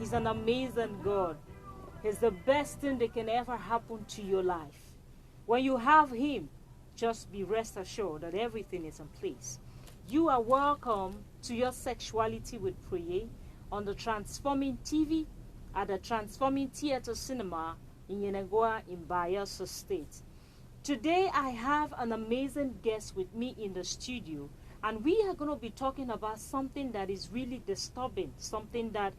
He's an amazing God. He's the best thing that can ever happen to your life. When you have Him, just be rest assured that everything is in place. You are welcome to your Sexuality with Priye on the Transforming TV at the Transforming Theatre Cinema in Yenagoa in Bayelsa State. Today I have an amazing guest with me in the studio, and we are going to be talking about something that is really disturbing, something that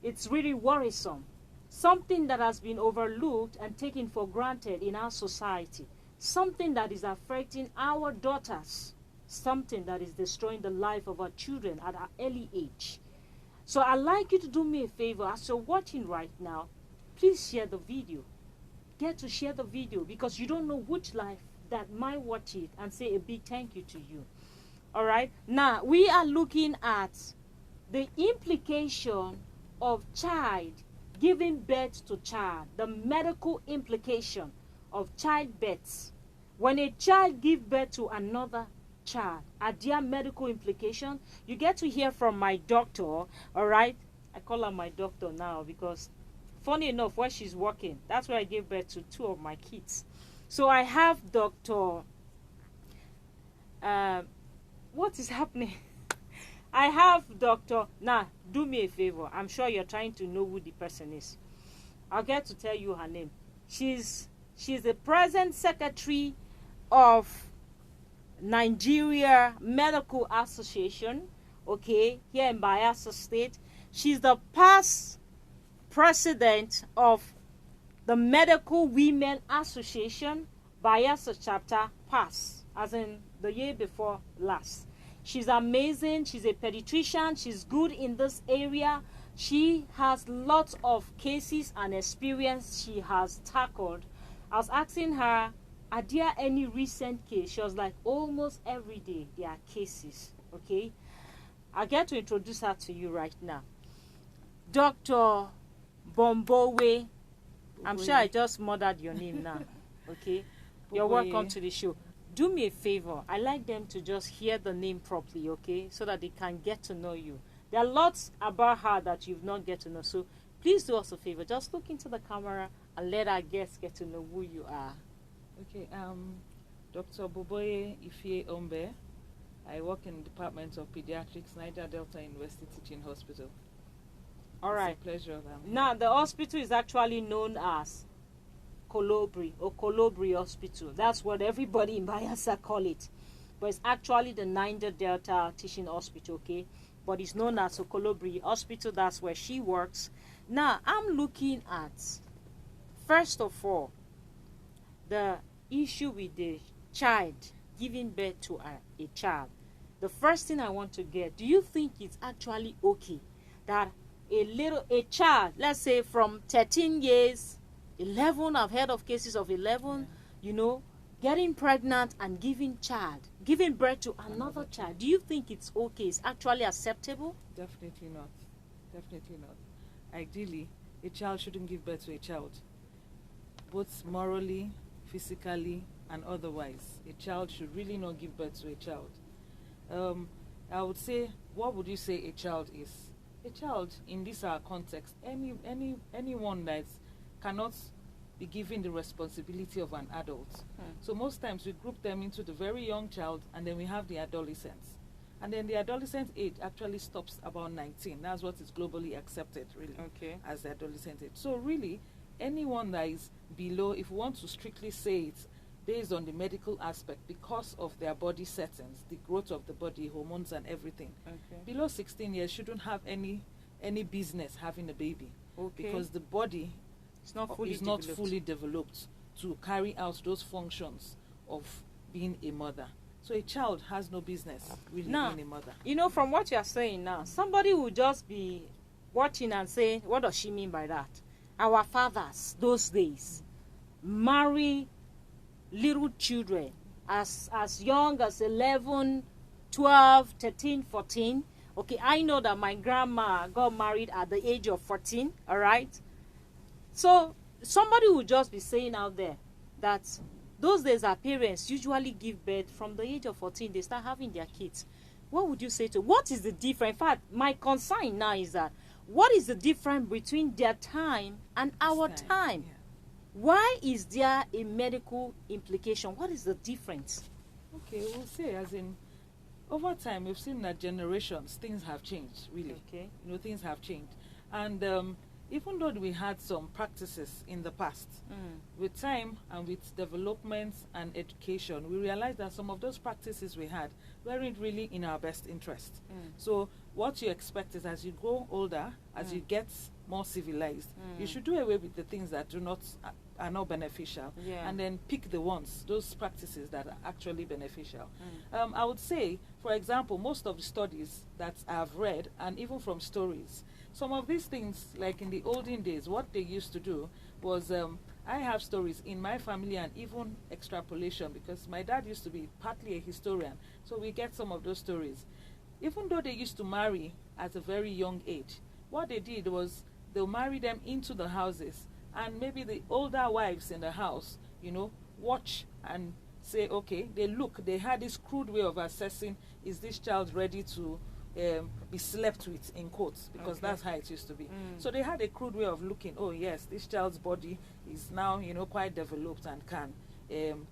it's really worrisome, something that has been overlooked and taken for granted in our society, something that is affecting our daughters, something that is destroying the life of our children at an early age. So I'd like you to do me a favor. As you're watching right now, please share the video. Get to share the video, because you don't know which life that might watch it and say a big thank you to you. All right? Now, we are looking at the implication of child giving birth to child, the medical implication of childbirth. When a child gives birth to another child, are there medical implications? You get to hear from my doctor, all right? I call her my doctor now because, funny enough, where she's working, that's where I gave birth to 2 of my kids. So I have Dr. What is happening? I have Dr. Now, do me a favor. I'm sure you're trying to know who the person is. I'll get to tell you her name. She's the present secretary of Nigeria Medical Association, okay, here in Bayelsa State. She's the past president of the Medical Women Association, Bayelsa chapter, past, as in the year before last. She's amazing. She's a pediatrician. She's good in this area. She has lots of cases and experience she has tackled. I was asking her, are there any recent case? She was like, almost every day there are cases, okay? I get to introduce her to you right now. Dr. Bombowe. I'm sure I just murdered your name now, okay? You're welcome to the show. Do me a favor. I like them to just hear the name properly, okay? So that they can get to know you. There are lots about her that you've not get to know. So please do us a favor. Just look into the camera and let our guests get to know who you are. Okay, Dr. Boboye Ifie Ombe. I work in the Department of Pediatrics, Niger Delta University Teaching Hospital. All right. It's a pleasure. Now, the hospital is actually known as Kolobri or Kolobri Hospital. That's what everybody in Bayelsa call it. But it's actually the Niger Delta Teaching Hospital, okay? But it's known as Kolobri Hospital. That's where she works. Now, I'm looking at, first of all, the issue with the child giving birth to a child. The first thing I want to get, do you think it's actually okay that a child, let's say from 13 years, 11, I've heard of cases of 11, you know, getting pregnant and giving birth to another child. Do you think it's okay? It's actually acceptable? Definitely not. Definitely not. Ideally, a child shouldn't give birth to a child, both morally, physically, and otherwise. A child should really not give birth to a child. I would say, what would you say a child is? A child, in this context, anyone that cannot be given the responsibility of an adult. So most times we group them into the very young child, and then we have the adolescents. And then the adolescent age actually stops about 19. That's what is globally accepted, really, as the adolescent age. So really, anyone that is below, if we want to strictly say it, based on the medical aspect, because of their body settings, the growth of the body, hormones and everything, below 16 years shouldn't have any business having a baby, because the body is not fully developed to carry out those functions of being a mother. So a child has no business really being a mother. You know, from what you're saying now, somebody will just be watching and say, what does she mean by that? Our fathers, those days, marry little children as young as 11, 12, 13, 14. Okay, I know that my grandma got married at the age of 14, all right? So somebody will just be saying out there that those days our parents usually give birth from the age of 14, they start having their kids. What would you say to, what is the difference? In fact, my concern now is that what is the difference between their time and our time? Yeah. Why is there a medical implication? What is the difference? Okay, we'll say as in over time we've seen that generations things have changed really. Okay. Things have changed, and even though we had some practices in the past, with time and with development and education, we realized that some of those practices we had weren't really in our best interest. So what you expect is as you grow older, as you get more civilized, you should do away with the things that are not beneficial, and then pick the ones, those practices that are actually beneficial. I would say, for example, most of the studies that I've read, and even from stories, some of these things, like in the olden days, what they used to do was, I have stories in my family and even extrapolation, because my dad used to be partly a historian, so we get some of those stories. Even though they used to marry at a very young age, what they did was they'll marry them into the houses, and maybe the older wives in the house, watch and say, okay, they had this crude way of assessing, is this child ready to be slept with, in quotes, because that's how it used to be. So they had a crude way of looking, oh yes, this child's body is now, quite developed and can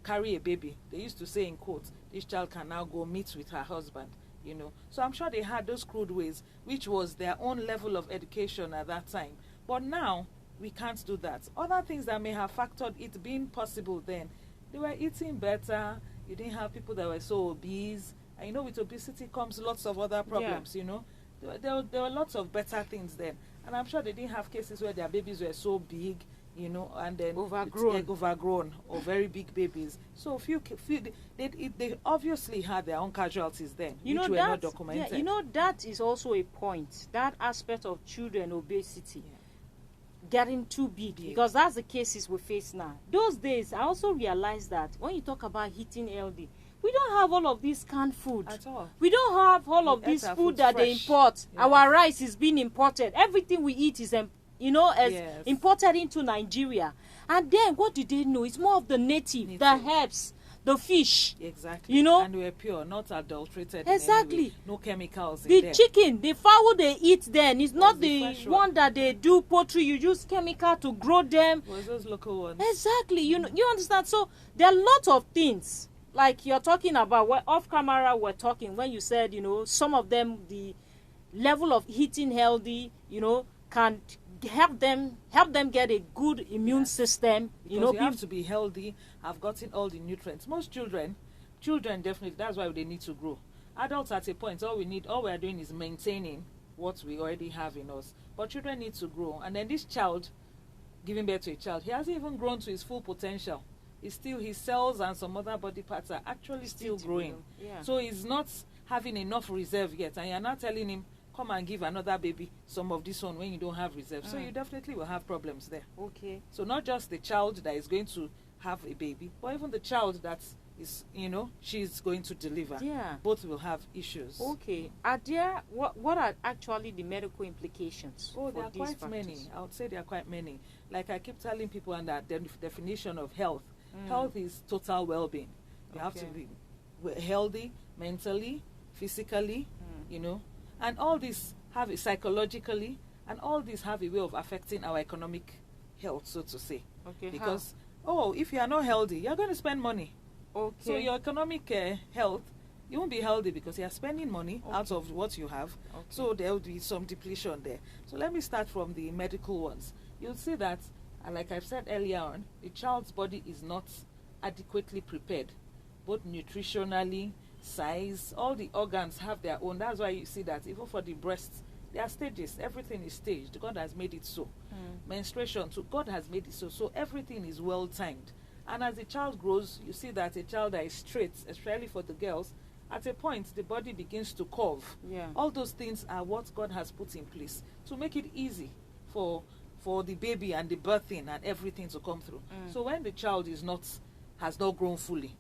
carry a baby. They used to say in quotes, this child can now go meet with her husband. So I'm sure they had those crude ways, which was their own level of education at that time. But now, we can't do that. Other things that may have factored it being possible then, they were eating better, you didn't have people that were so obese, and with obesity comes lots of other problems, There were lots of better things then. And I'm sure they didn't have cases where their babies were so big, and then overgrown or very big babies. So they obviously had their own casualties then, which were not documented. Yeah, that is also a point. That aspect of children obesity getting too big, because that's the cases we face now. Those days, I also realized that when you talk about eating healthy, we don't have all of this canned food at all. We don't have all of this food that fresh. They import. Yeah. Our rice is being imported. Everything we eat is imported into Nigeria. And then what do they know? It's more of the native. The herbs, the fish. Exactly. And we're pure, not adulterated. Exactly. No chemicals in there. The chicken, the fowl they eat then is not the one that they do poultry. You use chemical to grow them. Was those local ones? Exactly. You understand? So there are lots of things. Like you're talking about, off camera we're talking, when you said, some of them, the level of eating healthy, can help them get a good immune system. Because you have to be healthy, have gotten all the nutrients. Most children definitely, that's why they need to grow. Adults at a point, all we are doing is maintaining what we already have in us. But children need to grow. And then this child, giving birth to a child, he hasn't even grown to his full potential. His cells and some other body parts are actually still growing. Yeah. So he's not having enough reserve yet. And you're not telling him, come and give another baby some of this one when you don't have reserve. So you definitely will have problems there. Okay. So not just the child that is going to have a baby, but even the child that is, she's going to deliver. Yeah. Both will have issues. Okay. Are there, what are actually the medical implications? Oh, there are quite many. I would say there are quite many. Like I keep telling people under the definition of health. Health is total well-being. You have to be healthy mentally, physically, and all this have it psychologically, and all these have a way of affecting our economic health, so to say. Okay. Because if you are not healthy, you're going to spend money. Okay. So your economic health, you won't be healthy because you're spending money out of what you have. Okay. So there will be some depletion there. So let me start from the medical ones. You'll see that, and like I've said earlier on, the child's body is not adequately prepared, both nutritionally, size, all the organs have their own. That's why you see that even for the breasts, there are stages. Everything is staged. God has made it so. Menstruation too, God has made it so. So everything is well timed. And as the child grows, you see that a child that is straight, especially for the girls, at a point the body begins to curve. Yeah. All those things are what God has put in place to make it easy for the baby and the birthing and everything to come through. So when the child has not grown fully,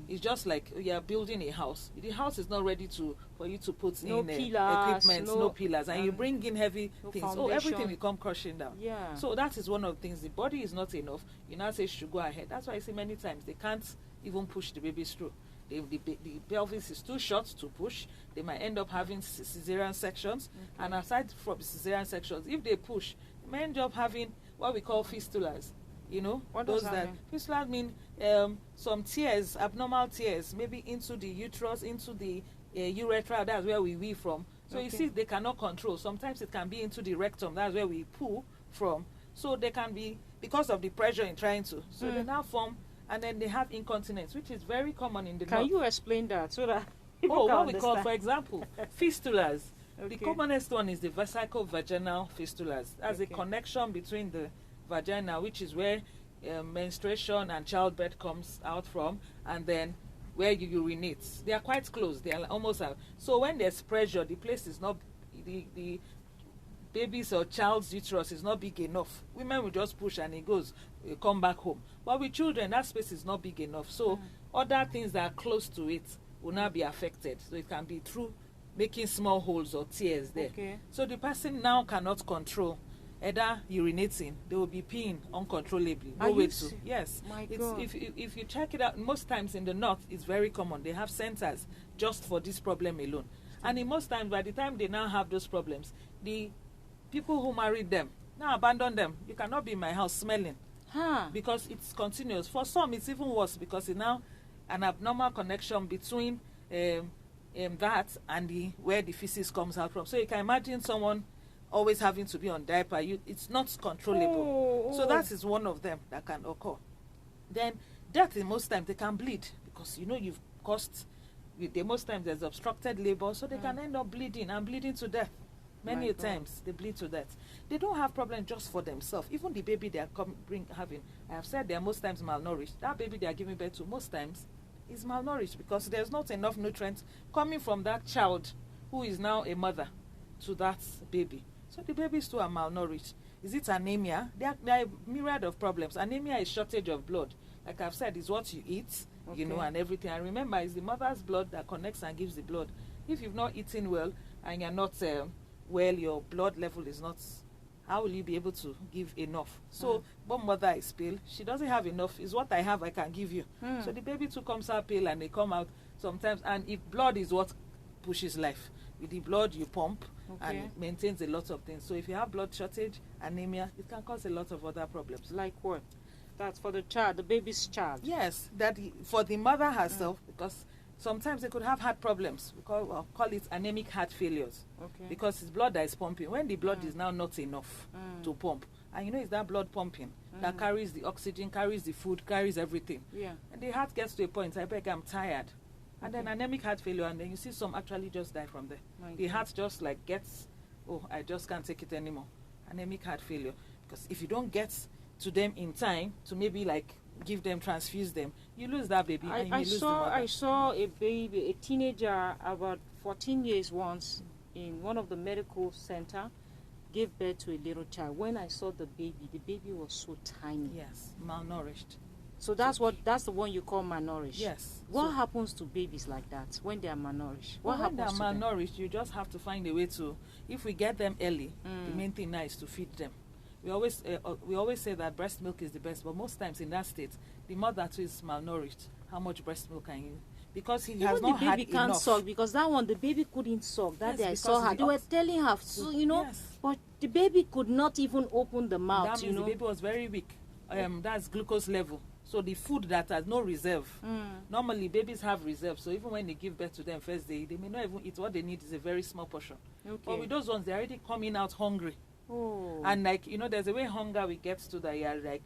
it's just like you're building a house. The house is not ready for you to put in equipment, no pillars, and you bring in heavy things. Foundation. Everything will come crushing down. Yeah. So that is one of the things. The body is not enough. You now say she should go ahead. That's why I say many times they can't even push the babies through. the pelvis is too short to push. They might end up having cesarean sections. Okay. And aside from cesarean sections, if they push, they may end up having what we call fistulas. You know, What those does that mean? fistulas mean some tears, abnormal tears, maybe into the uterus, into the urethra. That's where we wee from. So you Okay. see, they cannot control. Sometimes it can be into the rectum. That's where we poo from. So they can be because of the pressure in trying to. So they now form, and then they have incontinence, which is very common in the Can north. you explain that so that people Oh, can what we call, understand? for example, fistulas. Okay. The commonest one is the vesico-vaginal fistulas. That's a Okay. connection between the vagina, which is where menstruation and childbirth comes out from, and then where you urinate. They are quite close. They are almost out. So when there's pressure, the place is not the baby's or child's uterus is not big enough. Women will just push and it goes, come back home. But with children, that space is not big enough. So other things that are close to it will not be affected. So it can be through making small holes or tears there. Okay. So the person now cannot control either urinating, they will be peeing uncontrollably. Are No way you to. se- Yes. My It's, God. if you check it out, most times in the north, it's very common. They have centers just for this problem alone. And in most times, by the time they now have those problems, the people who married them now abandon them. You cannot be in my house smelling Huh. because it's continuous. For some, it's even worse because it's now an abnormal connection between that and where the feces comes out from. So you can imagine someone always having to be on diaper. It's not controllable. Oh, So that is one of them that can occur. Then death, in most times they can bleed because you've caused. Most times there's obstructed labor, so they can end up bleeding and bleeding to death. Many My a God. times they bleed to death. They don't have problem just for themselves. Even the baby they are having, I have said they are most times malnourished. That baby they are giving birth to most times is malnourished because there's not enough nutrients coming from that child who is now a mother to that baby. So the babies too are malnourished. Is it anemia? There are a myriad of problems. Anemia is shortage of blood. Like I've said, it's what you eat, Okay. and everything. And remember, it's the mother's blood that connects and gives the blood. If you've not eaten well and you're not well, your blood level is not, how will you be able to give enough? So one mother is pale, she doesn't have enough. Is what I have I can give you. So the baby too comes out pale and they come out sometimes. And if blood is what pushes life, with the blood you pump and Okay. it maintains a lot of things. So if you have blood shortage, anemia, it can cause a lot of other problems. Like what? That's for the child, the baby's child. Yes, for the mother herself, because sometimes they could have heart problems. We call it anemic heart failures. Okay. Because it's blood that is pumping. When the blood is now not enough to pump, and it's that blood pumping that carries the oxygen, carries the food, carries everything. Yeah. And the heart gets to a point, I beg, I'm tired. And then anemic heart failure, and then you see some actually just die from there. My The God. heart just like gets, I just can't take it anymore. Anemic heart failure. Because if you don't get to them in time to maybe like give them, transfuse them, you lose that baby and you I may lose saw the mother. I saw a baby, a teenager about 14 years once in one of the medical center gave birth to a little child. When I saw the baby was so tiny. Yes, malnourished. So that's the one you call malnourished. Yes. What So- happens to babies like that when they are malnourished? What when they're happens to them? malnourished, you just have to find a way to, if we get them early, the main thing now is to feed them. We always say that breast milk is the best, but most times in that state, the mother too is malnourished. How much breast milk can you? Because he has Even the not had baby can't enough. suck because that one the baby couldn't suck. That Yes, day I because saw her. the They were ox- telling her, so, Yes. but the baby could not even open the mouth. That means the baby was very weak. That's glucose level. So the food that has no reserve. Normally babies have reserve. So even when they give birth to them first day, they may not even eat. What they need is a very small portion. Okay. But with those ones, they're already coming out hungry. Oh. And there's a way hunger we get to that you're like,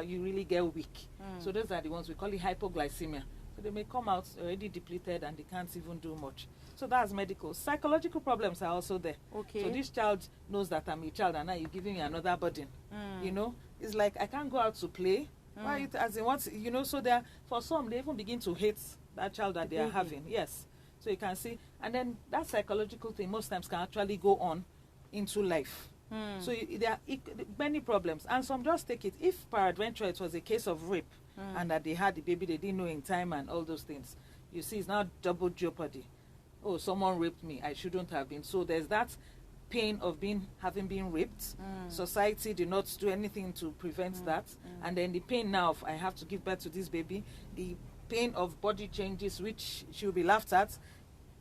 you really get weak. So those are the ones we call it hypoglycemia. So they may come out already depleted and they can't even do much. So that's medical. Psychological problems are also there. Okay. So this child knows that I'm a child and now you're giving me another burden. It's like I can't go out to play. Why? So for some they even begin to hate that child that they are baby. having. Yes. So you can see, and then that psychological thing most times can actually go on into life. So there are many problems, and some just take it. If peradventure it was a case of rape and that they had the baby, they didn't know in time and all those things, you see, it's now double jeopardy. Oh, someone raped me, I shouldn't have been. So there's that pain of having been raped. Society did not do anything to prevent that, and then the pain now of I have to give birth to this baby, the pain of body changes, which she'll be laughed at,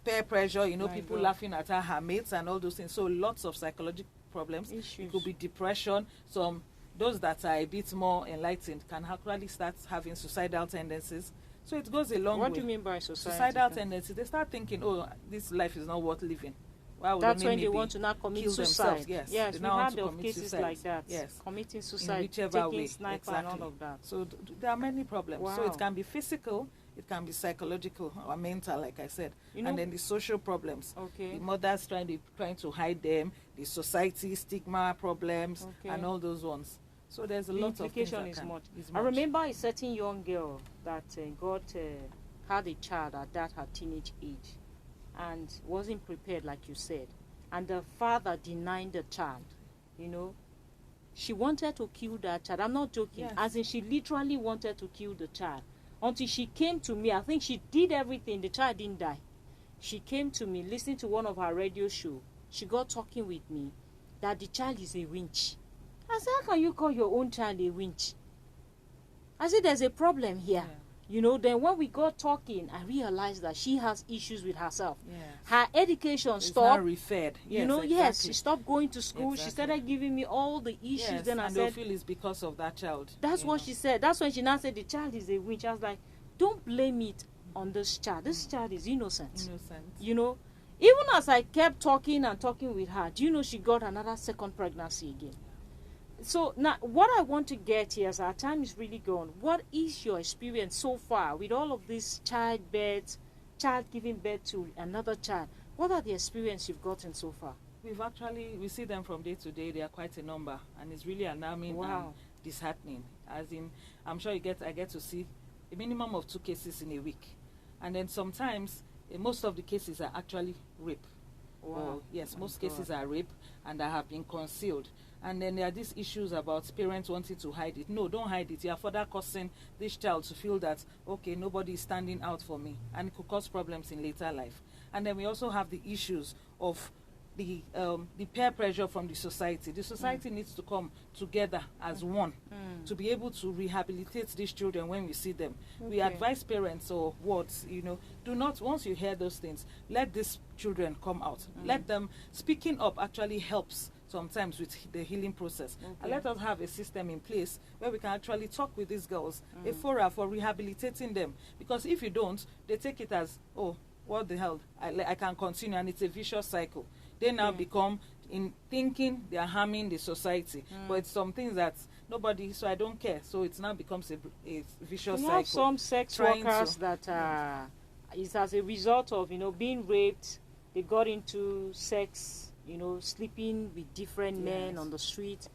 peer pressure, you know, My people God. laughing at her mates and all those things. So lots of psychological problems. Issues. It could be depression. Some those that are a bit more enlightened can actually start having suicidal tendencies. So it goes a long way. What do you mean by Suicidal tendencies? They start thinking, oh, this life is not worth living. Why would That's they when they maybe want to not commit kill suicide. themselves? Yes, Yes, they we now want heard to of commit cases suicide. like that. Yes, Committing in suicide, whichever taking way. sniper Exactly. and all of that. So there are many problems. So Wow. it can be physical, it can be psychological or mental, like I said, You know- and then the social problems. Okay. The mothers trying to hide them, the society stigma problems, Okay. and all those ones. So there's a The lot of things implication that is can, much. is I remember a certain young girl that had a child at that her teenage age and wasn't prepared, like you said. And the father denied the child. You know, she wanted to kill that child. I'm not joking. Yes. As in, she literally wanted to kill the child. Until she came to me, I think she did everything. The child didn't die. She came to me, listening to one of her radio shows. She got talking with me that the child is a winch. I said, how can you call your own child a winch? I said, there's a problem here. Yeah. You know, then when we got talking, I realized that she has issues with herself. Yes. Her education It's stopped. not referred. Yes, You know, exactly. yes, she stopped going to school. She Exactly. started giving me all the issues. Yes, Then I and said, they'll feel it's because of that child. that's you what know. she said. That's when she now said the child is a witch. I was like, don't blame it on this child. This child is innocent. Innocent. You know, even as I kept talking and talking with her, do you know she got another second pregnancy again? So now, what I want to get here, as our time is really gone, what is your experience so far with all of this childbirth, child giving birth to another child? What are the experience you've gotten so far? We see them from day to day. They are quite a number, and it's really alarming Wow. and disheartening. As in, I'm sure I get to see a minimum of 2 cases in a week, and then sometimes most of the cases are actually rape. Or, yes, Oh, most God. cases are rape and that have been concealed. And then there are these issues about parents wanting to hide it. No, don't hide it. You are further causing this child to feel that, okay, nobody is standing out for me. And it could cause problems in later life. And then we also have the issues of the peer pressure from the society. The society needs to come together as one to be able to rehabilitate these children when we see them. We Okay. advise parents or wards, you know, do not, once you hear those things, let these children come out. Let them, speaking up actually helps sometimes with the healing process. And Okay. let us have a system in place where we can actually talk with these girls, a forum for rehabilitating them. Because if you don't, they take it as, oh, what the hell, I can continue, and it's a vicious cycle. They now become, in thinking they are harming the society, but it's some things that nobody, so I don't care. So it now becomes a vicious We cycle. have some sex Trying workers to- that is as a result of, you know, being raped, they got into sex, you know, sleeping with different men Yes. on the street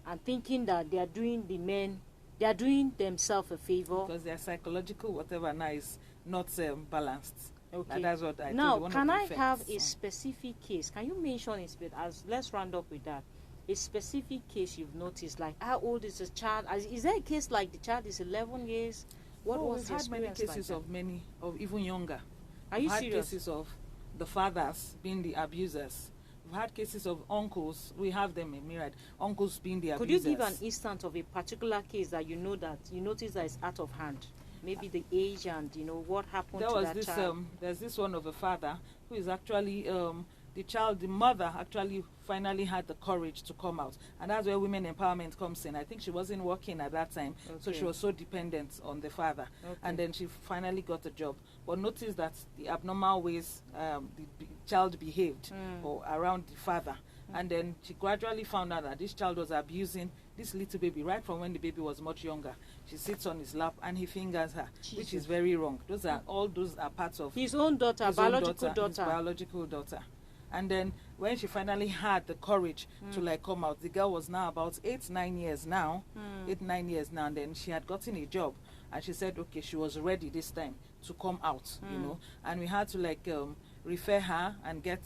and thinking that they are doing they are doing themselves a favor. Because their psychological whatever now is not balanced. Okay. And that's what I Now, told you, one can of I the have effects. a specific case? Can you mention it? As let's round up with that. A specific case you've noticed, like how old is the child? Is there a case like the child is 11 years? What was we've the had many experience cases like of even younger. Are you We've had serious? cases of the fathers being the abusers. We've had cases of uncles. We have them in myriad. Uncles being the Could you abusers. give an instance of a particular case that you notice that is out of hand? Maybe the age and you know what happened There to was that this child. there's this one of a father who is actually the mother actually finally had the courage to come out, and that's where women empowerment comes in. I think she wasn't working at that time, so she Okay. was so dependent on the father, and then she finally got a job. But notice that the abnormal ways the child behaved or around the father, and then she gradually found out that this child was abusing this little baby right from when the baby was much younger. She sits on his lap and he fingers her, which Jesus. is very wrong. Those are parts of His own daughter, his own biological his daughter. biological daughter. And then when she finally had the courage to like come out, the girl was now about 8-9 years now, 8-9 years now, and then she had gotten a job, and she said, okay, she was ready this time to come out, you know, and we had to like refer her and get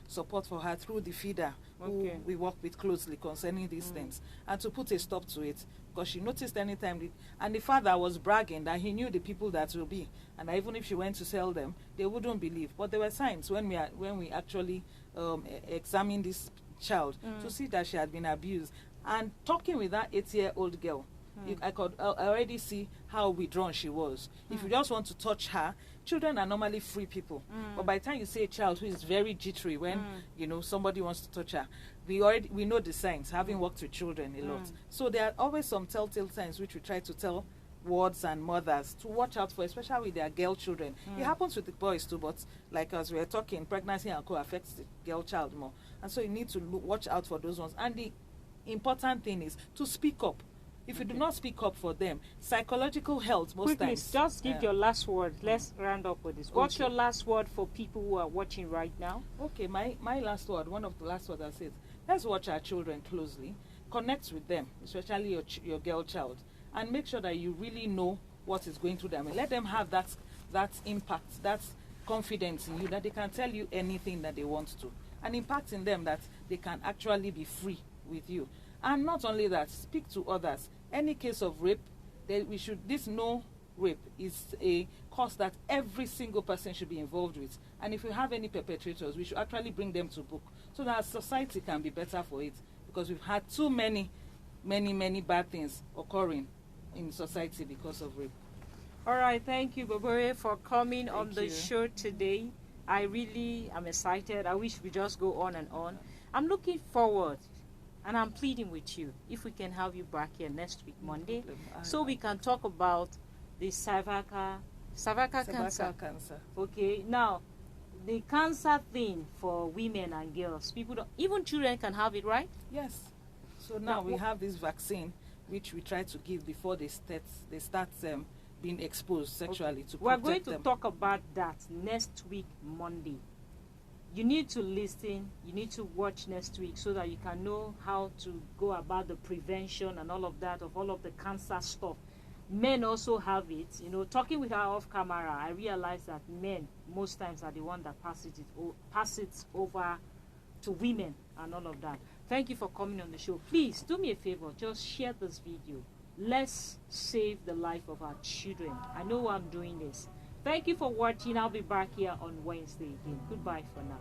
support for her through the feeder who Okay. we work with closely concerning these things, and to put a stop to it, because she noticed anytime and the father was bragging that he knew the people that will be, and that even if she went to sell them, they wouldn't believe. But there were signs when we actually examined this child to see that she had been abused, and talking with that 8-year-old girl, I could already see how withdrawn she was. If you just want to touch her, children are normally free people. But by the time you see a child who is very jittery when somebody wants to touch her, we know the signs, having worked with children a lot. So there are always some telltale signs which we try to tell wards and mothers to watch out for, especially with their girl children. It happens with the boys too, but like as we are talking, pregnancy and co affects the girl child more. And so you need to watch out for those ones. And the important thing is to speak up. If you do not speak up for them, psychological health most Quickly, times. just give your last word. Let's round up with this. What's your last word for people who are watching right now? Okay, my last word, one of the last words I said, let's watch our children closely, connect with them, especially your girl child, and make sure that you really know what is going through them. And let them have that impact, that confidence in you, that they can tell you anything that they want to, and impact in them that they can actually be free with you. And not only that, speak to others. Any case of rape, this no rape is a cause that every single person should be involved with. And if we have any perpetrators, we should actually bring them to book so that society can be better for it, because we've had too many bad things occurring in society because of rape. All right, thank you, Babore, for coming on the show today. I really am excited. I wish we just go on and on. I'm looking forward, and I'm pleading with you, if we can have you back here next week, Monday, so we can talk about the cervical cancer. Okay, now, the cancer thing for women and girls, even children can have it, right? Yes. So now we have this vaccine, which we try to give before they start being exposed sexually to protect them. We're going to talk about that next week, Monday. You need to listen, you need to watch next week so that you can know how to go about the prevention and all of that, of all of the cancer stuff. Men also have it. Talking with her off camera, I realized that men most times are the one that pass it over to women and all of that. Thank you for coming on the show. Please do me a favor, just share this video. Let's save the life of our children. I know I'm doing this. Thank you for watching. I'll be back here on Wednesday again. Goodbye for now.